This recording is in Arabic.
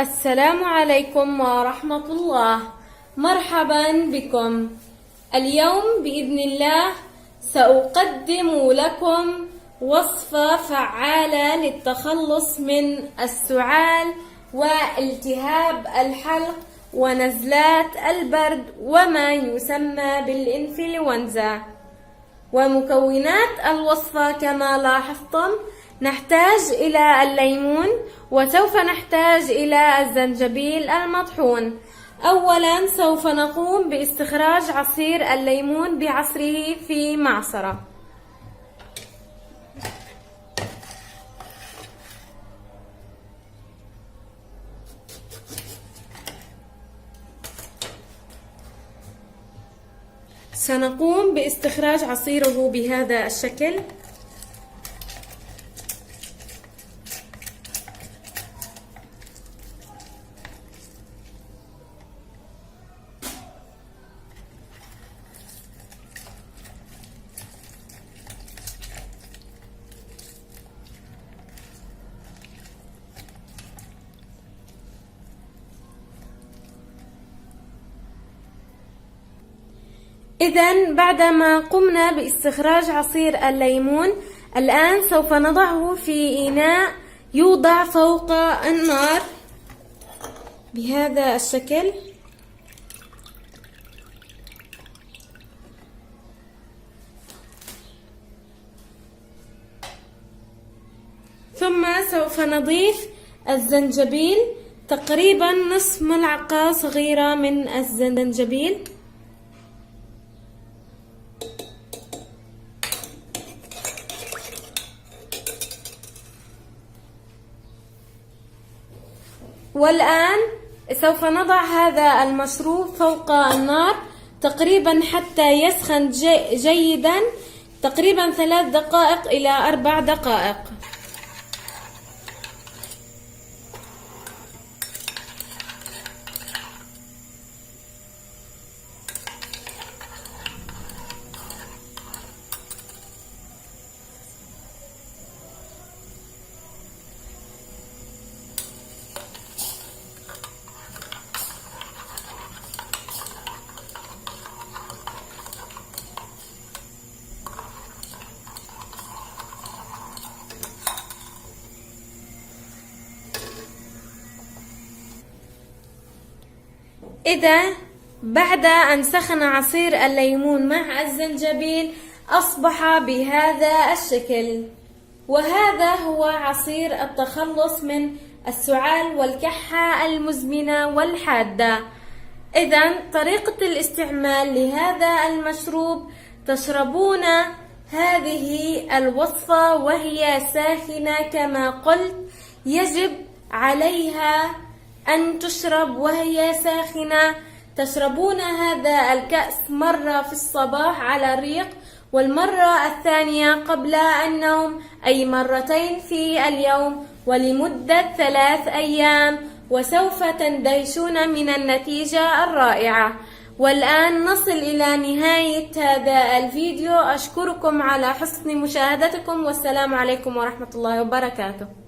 السلام عليكم ورحمة الله. مرحبا بكم. اليوم بإذن الله سأقدم لكم وصفة فعالة للتخلص من السعال والتهاب الحلق ونزلات البرد وما يسمى بالإنفلونزا. ومكونات الوصفة كما لاحظتم، نحتاج إلى الليمون، وسوف نحتاج إلى الزنجبيل المطحون. أولا سوف نقوم باستخراج عصير الليمون بعصره في معصرة. سنقوم باستخراج عصيره بهذا الشكل. إذن بعدما قمنا باستخراج عصير الليمون، الآن سوف نضعه في إناء يوضع فوق النار بهذا الشكل. ثم سوف نضيف الزنجبيل، تقريبا نصف ملعقة صغيرة من الزنجبيل. والآن سوف نضع هذا المشروب فوق النار تقريبا حتى يسخن جيدا، تقريبا 3 دقائق إلى 4 دقائق. إذا بعد أن سخن عصير الليمون مع الزنجبيل أصبح بهذا الشكل، وهذا هو عصير التخلص من السعال والكحة المزمنة والحادة. إذن طريقة الاستعمال لهذا المشروب: تشربون هذه الوصفة وهي ساخنة كما قلت، يجب عليها أن تشرب وهي ساخنة. تشربون هذا الكأس مرة في الصباح على الريق، والمرة الثانية قبل النوم، أي مرتين في اليوم، ولمدة 3 أيام، وسوف تندهشون من النتيجة الرائعة. والآن نصل إلى نهاية هذا الفيديو. أشكركم على حسن مشاهدتكم، والسلام عليكم ورحمة الله وبركاته.